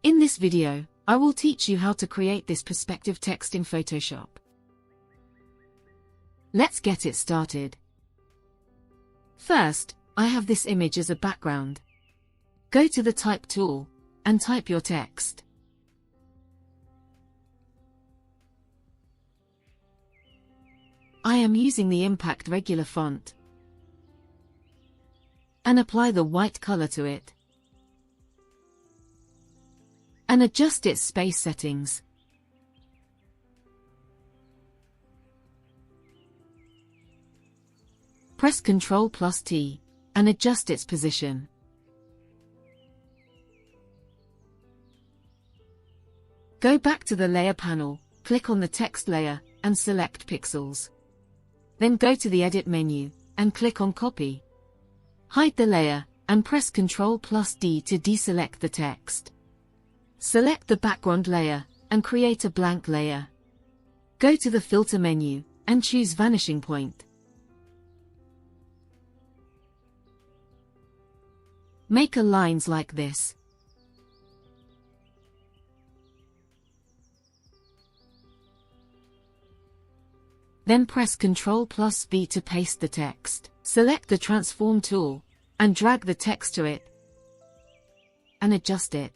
In this video, I will teach you how to create this perspective text in Photoshop. Let's get it started. First, I have this image as a background. Go to the Type tool, and type your text. I am using the Impact regular font, and apply the white color to it, and adjust its space settings. Press Ctrl+T, and adjust its position. Go back to the Layer panel, click on the text layer, and select Pixels. Then go to the Edit menu, and click on Copy. Hide the layer, and press Ctrl+D to deselect the text. Select the background layer, and create a blank layer. Go to the Filter menu, and choose Vanishing Point. Make a lines like this. Then press Ctrl+V to paste the text. Select the Transform tool, and drag the text to it, and adjust it.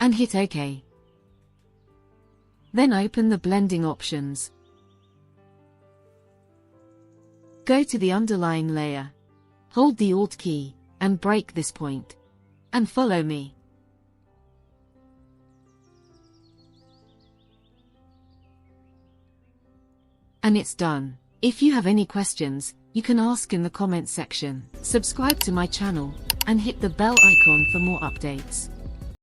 And hit OK. Then open the blending options. Go to the underlying layer. Hold the Alt key, and break this point. And follow me. And it's done. If you have any questions, you can ask in the comment section. Subscribe to my channel, and hit the bell icon for more updates.